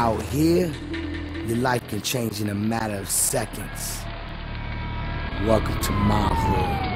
Out here, your life can change in a matter of seconds. Welcome to my hood.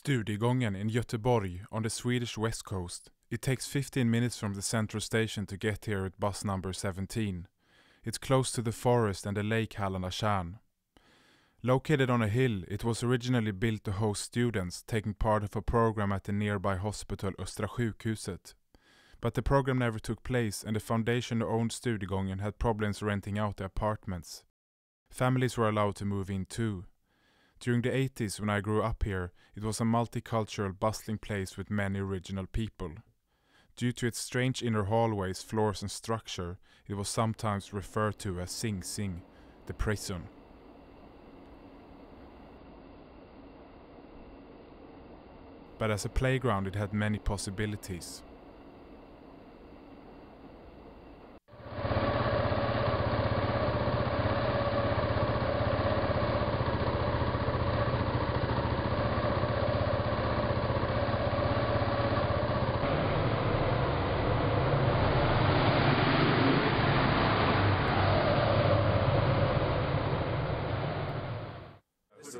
Studiegången in Göteborg on the Swedish west coast. It takes 15 minutes from the central station to get here at bus number 17. It's close to the forest and the lake Hallandatjärn. Located on a hill, it was originally built to host students taking part of a program at the nearby hospital Östra sjukhuset. But the program never took place and the foundation who owned Studiegången had problems renting out the apartments. Families were allowed to move in too. During the 80s, when I grew up here, it was a multicultural, bustling place with many original people. Due to its strange inner hallways, floors and structure, it was sometimes referred to as Sing Sing, the prison. But as a playground, it had many possibilities.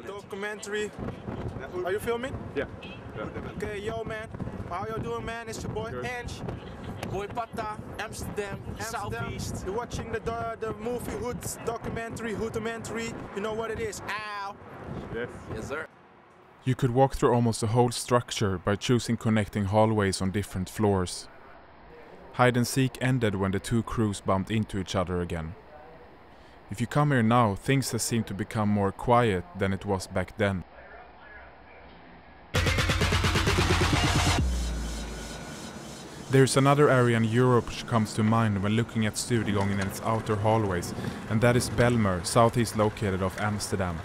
Documentary. Are you filming? Yeah. Okay, yo man. How you doing, man? It's your boy Ange. Boy Pata, Amsterdam, Southeast. You're watching the movie h00dumentary. You know what it is. Ow. Yes. Yes, sir. You could walk through almost the whole structure by choosing connecting hallways on different floors. Hide and seek ended when the two crews bumped into each other again. If you come here now, things have seemed to become more quiet than it was back then. There's another area in Europe which comes to mind when looking at Studiegången and its outer hallways, and that is Bijlmer, southeast located of Amsterdam.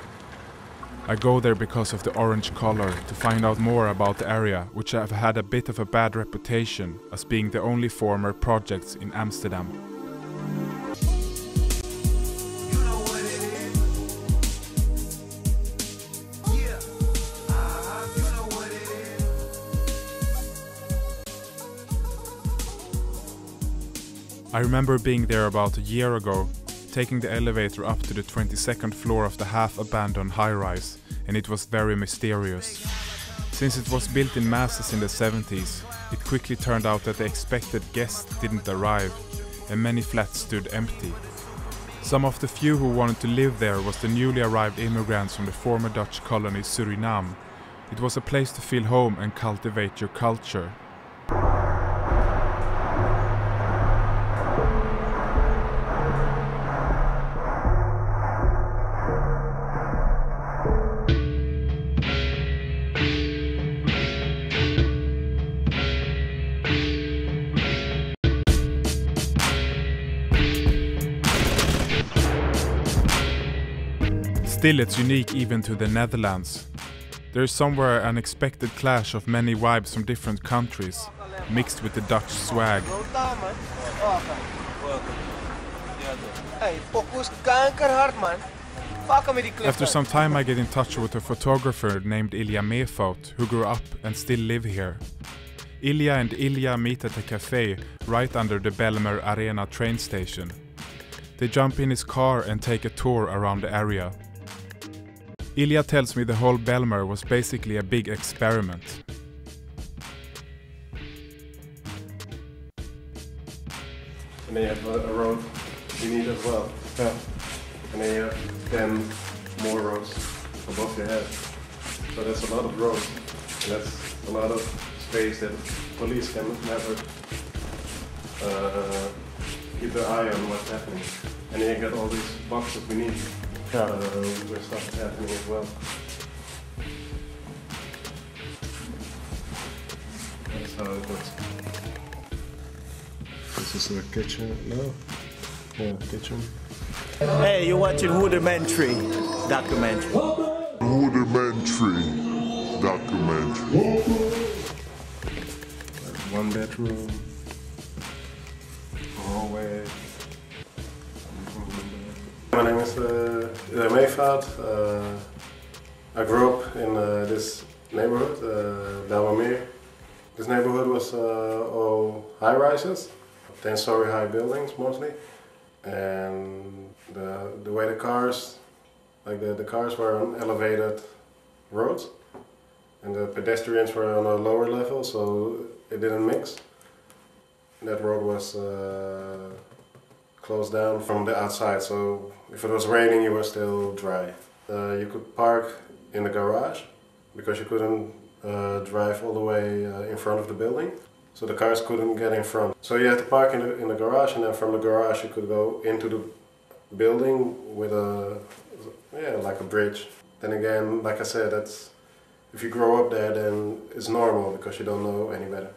I go there because of the orange color to find out more about the area, which have had a bit of a bad reputation as being the only former projects in Amsterdam. I remember being there about a year ago, taking the elevator up to the 22nd floor of the half-abandoned high-rise, and it was very mysterious. Since it was built in masses in the 70s, it quickly turned out that the expected guests didn't arrive, and many flats stood empty. Some of the few who wanted to live there was the newly arrived immigrants from the former Dutch colony Suriname. It was a place to feel home and cultivate your culture. Still, it's unique even to the Netherlands. There is somewhere an unexpected clash of many vibes from different countries, mixed with the Dutch swag. After some time I get in touch with a photographer named Ilja, who grew up and still live here. Ilja and Ilja meet at a cafe right under the Bijlmer Arena train station. They jump in his car and take a tour around the area. Ilja tells me the whole Bijlmer was basically a big experiment. And then you have a road you need as well. Yeah. And then you have 10 more roads above your head. So that's a lot of roads. And that's a lot of space that police can never keep their eye on what's happening. And then you get all these boxes beneath where stuff is happening as well. That's how it looks. This is the kitchen, no? Yeah, kitchen. Hey, you're watching Hoodumentary documentary. Rudimentary documentary. One bedroom, hallway. My name is Ilja. I grew up in this neighborhood, Bijlmer. This neighborhood was all high-rises, 10-story high buildings mostly. And the way the cars, like the cars were on elevated roads, and the pedestrians were on a lower level, so it didn't mix. That road was closed down from the outside, so if it was raining you were still dry. You could park in the garage, because you couldn't drive all the way in front of the building. So the cars couldn't get in front. So you had to park in the garage, and then from the garage you could go into the building with like a bridge. Then again, like I said, that's if you grow up there, then it's normal because you don't know any better.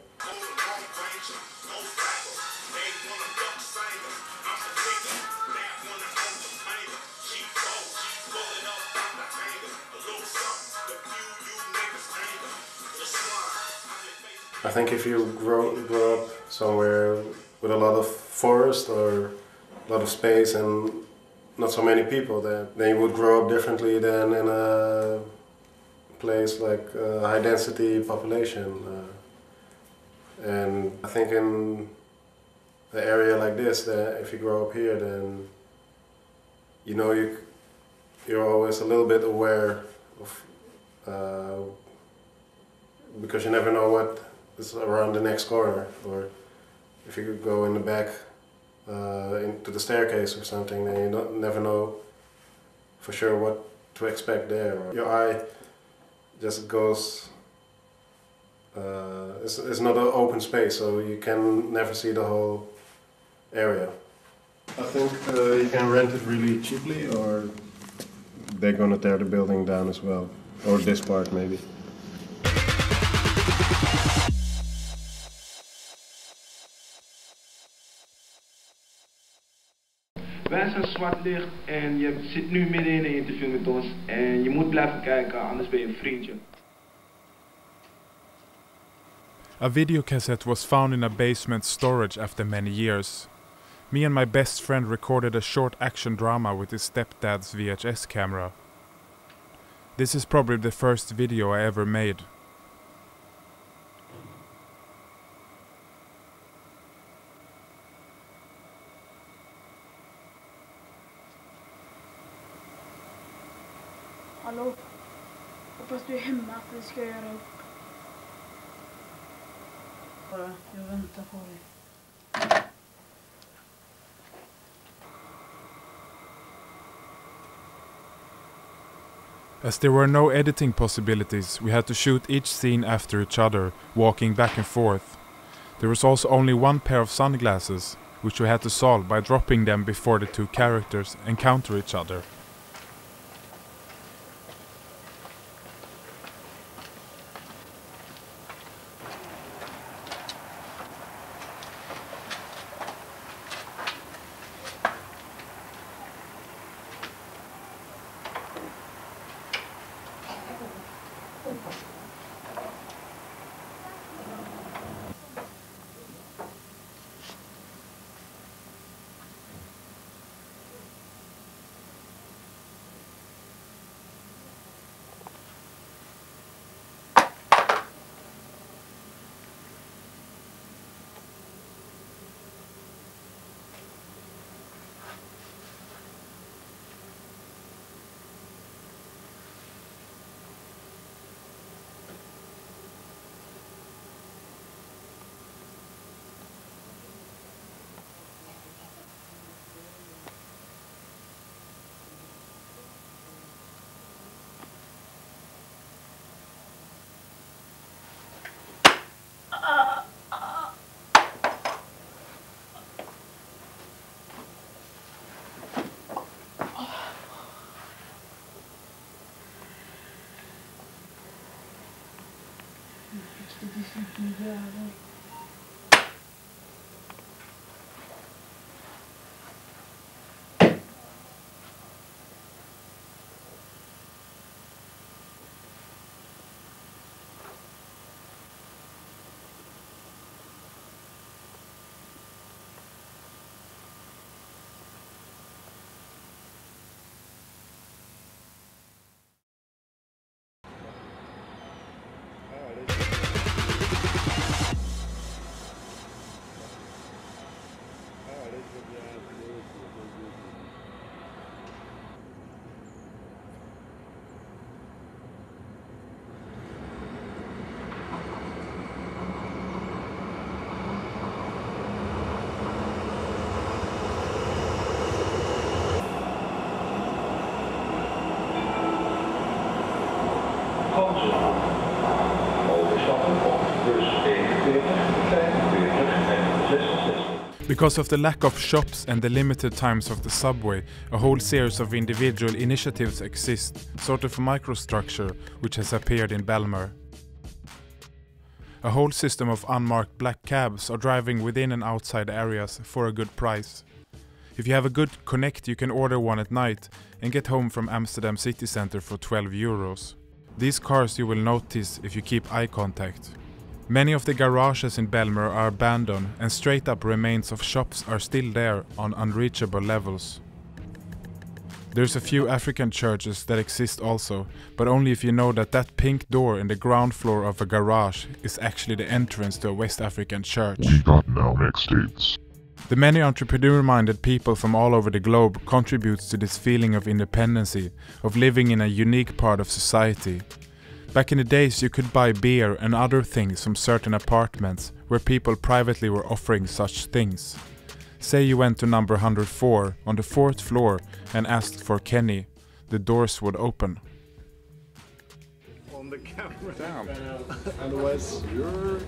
I think if you grow up somewhere with a lot of forest or a lot of space and not so many people, then you would grow up differently than in a place like a high density population. And I think in an area like this, if you grow up here, then you know you're always a little bit aware of because you never know what is around the next corner, or if you could go in the back into the staircase or something, then you never know for sure what to expect there. Or your eye just goes, it's not an open space, so you can never see the whole area. I think you can rent it really cheaply, or they're gonna tear the building down as well, or this part maybe. Wij zijn zwart licht en je zit nu midden in een interview met ons en je moet blijven kijken, anders ben je een vriendje. A videocassette was found in a basement storage after many years. Me and my best friend recorded a short action drama with his stepdad's VHS camera. This is probably the first video I ever made. Hallå? Hoppas du är hemma för vi ska göra upp. Bara, jag väntar på dig. As there were no editing possibilities, we had to shoot each scene after each other, walking back and forth. There was also only one pair of sunglasses, which we had to solve by dropping them before the two characters encounter each other. Because of the lack of shops and the limited times of the subway, a whole series of individual initiatives exist, sort of a microstructure which has appeared in Bijlmer. A whole system of unmarked black cabs are driving within and outside areas for a good price. If you have a good connect, you can order one at night and get home from Amsterdam city centre for 12 euros. These cars you will notice if you keep eye contact. Many of the garages in Bijlmer are abandoned and straight up remains of shops are still there on unreachable levels. There's a few African churches that exist also, but only if you know that that pink door in the ground floor of a garage is actually the entrance to a West African church. We got now next states. The many entrepreneur-minded people from all over the globe contributes to this feeling of independency, of living in a unique part of society. Back in the days you could buy beer and other things from certain apartments where people privately were offering such things. Say you went to number 104 on the 4th floor and asked for Kenny, the doors would open. On the camera down. Otherwise you're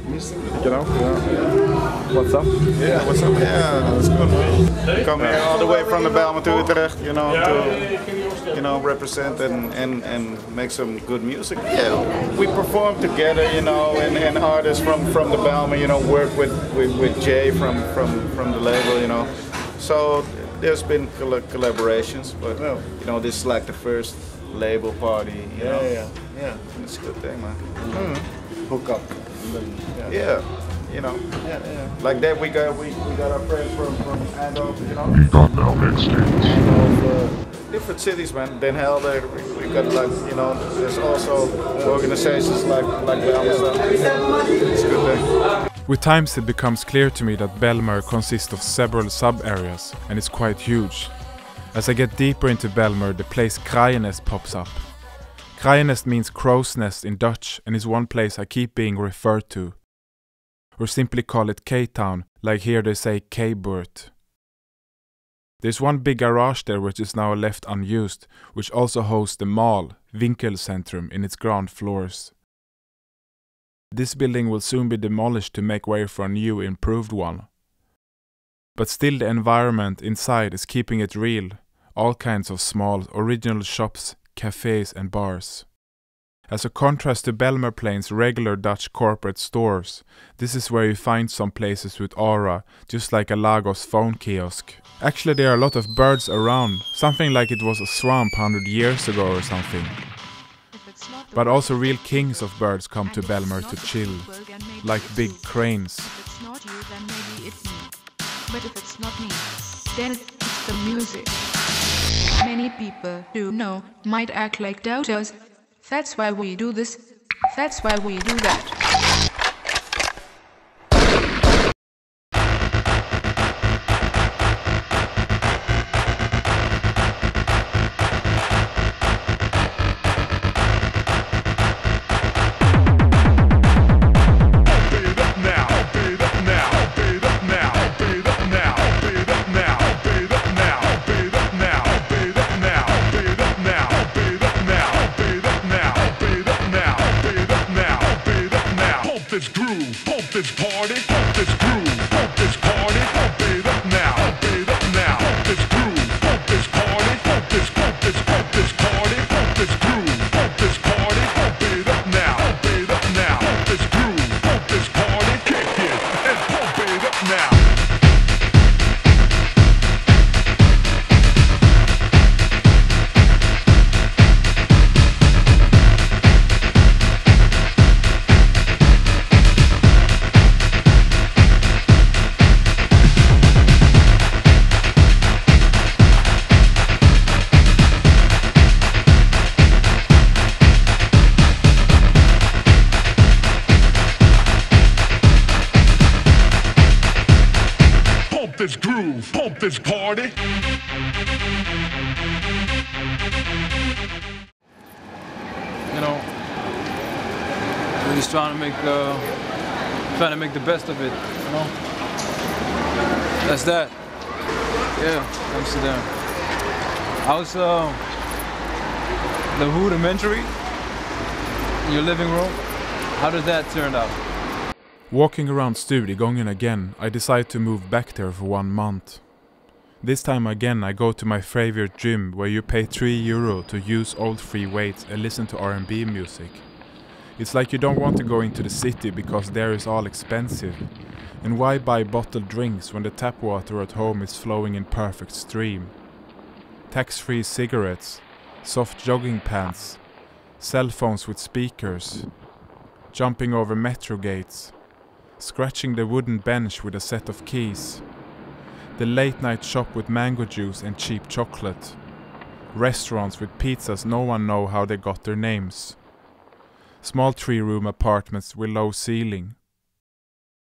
missing it. You know? Yeah. What's up? Yeah, what's up? Yeah, that's good, man. You come here all the way from the Bijlmer to Utrecht, you know, to represent and make some good music. Yeah, we perform together, you know, and artists from the Bijlmer, you know, work with Jay from the label, you know. So there's been collaborations, but you know, this is like the first label party, you know. Yeah. It's a good thing, man. Hook up. Yeah. You know, like that we got our friends from Eindhoven, you know. We got now next states. Different cities, man. Den Helder, we got like, you know, there's also organizations like Bijlmer. It's a good thing. With times it becomes clear to me that Bijlmer consists of several sub-areas and it's quite huge. As I get deeper into Bijlmer, the place Kraaiennest pops up. Kraaiennest means crow's nest in Dutch and is one place I keep being referred to. Or simply call it K-Town, like here they say K-Buurt. There's one big garage there which is now left unused, which also hosts the mall, Winkelcentrum, in its ground floors. This building will soon be demolished to make way for a new improved one. But still the environment inside is keeping it real, all kinds of small original shops, cafes and bars. As a contrast to Bijlmer Plain's regular Dutch corporate stores, this is where you find some places with aura, just like a Lagos phone kiosk. Actually there are a lot of birds around, something like it was a swamp 100 years ago or something. But also real kings of birds come to Bijlmer to chill, like big cranes. If it's not you, then maybe it's me. But if it's not me, then it's the music. Many people who know might act like doubters. That's why we do this. That's why we do that. this party. You know, we're just trying to make the best of it. You know, that's that. Yeah, Amsterdam. How's the hoodumentary in your living room? How does that turn out? Walking around Studiegången again, I decide to move back there for 1 month. This time again I go to my favorite gym where you pay €3 to use old free weights and listen to R&B music. It's like you don't want to go into the city because there is all expensive. And why buy bottled drinks when the tap water at home is flowing in perfect stream? Tax-free cigarettes, soft jogging pants, cell phones with speakers, jumping over metro gates, scratching the wooden bench with a set of keys, the late night shop with mango juice and cheap chocolate, restaurants with pizzas no one know how they got their names, small 3-room apartments with low ceiling.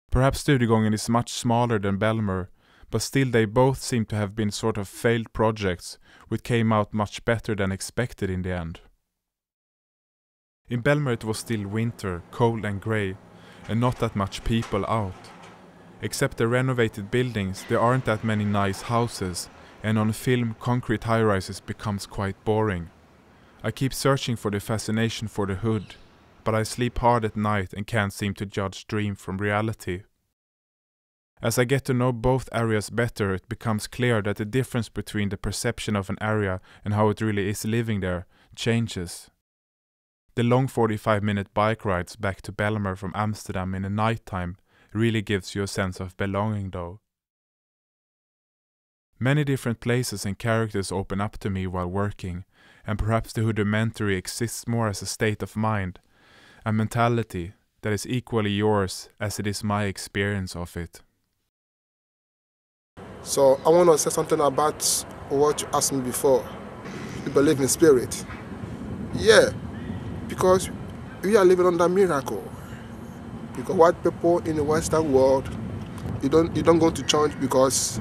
Perhaps Studiegången is much smaller than Bijlmer, but still they both seem to have been sort of failed projects which came out much better than expected in the end. In Bijlmer it was still winter, cold and grey, and not that much people out. Except the renovated buildings, there aren't that many nice houses, and on film concrete high-rises becomes quite boring. I keep searching for the fascination for the hood, but I sleep hard at night and can't seem to judge dream from reality. As I get to know both areas better, it becomes clear that the difference between the perception of an area and how it really is living there changes. The long 45-minute bike rides back to Bijlmer from Amsterdam in the nighttime really gives you a sense of belonging though. Many different places and characters open up to me while working, and perhaps the hoodumentary exists more as a state of mind, a mentality that is equally yours as it is my experience of it. So I want to say something about what you asked me before. You believe in spirit. Yeah, because we are living under a miracle. Because white people in the Western world, you don't go to church because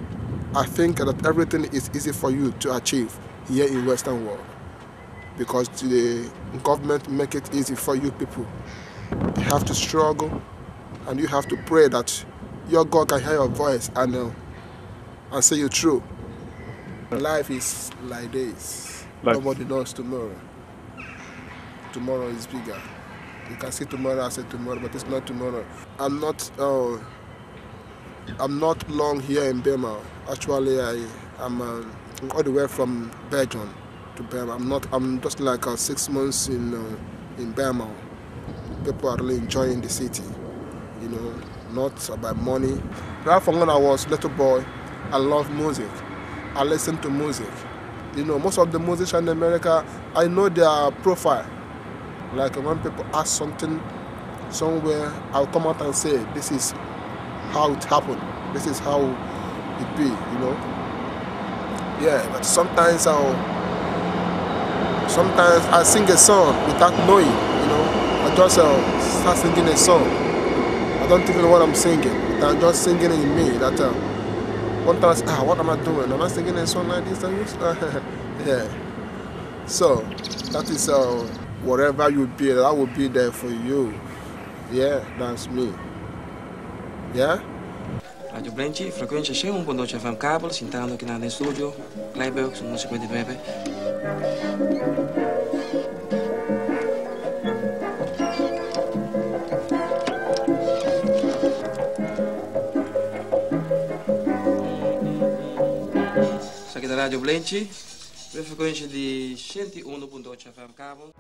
I think that everything is easy for you to achieve here in Western world. Because the government make it easy for you people. You have to struggle and you have to pray that your God can hear your voice and say you true. Life is like this. Nobody knows tomorrow. Tomorrow is bigger. You can see tomorrow, I say tomorrow, but it's not tomorrow. I'm not long here in Bijlmer. Actually, I'm all the way from Belgium to Bijlmer. I'm just like 6 months in Bijlmer. People are really enjoying the city, you know, not about money. Right from when I was a little boy, I love music. I listen to music. You know, most of the musicians in America, I know their profile. Like when people ask something somewhere, I'll come out and say, this is how it happened. This is how it be, you know. Yeah, but sometimes I sing a song without knowing, you know. I just start singing a song. I don't even know what I'm singing. I'm just singing in me. That one time I say, what am I doing? Am I singing a song like this? Yeah. So that is wherever you be, I will be there for you. Yeah, that's me. Yeah? Radio Blentje, frequência h00dumentary FM kabel, sentado aqui na estúdio, Kleiberg, somos 59. Isso aqui da Radio Blentje, frequência de h00dumentary FM kabel.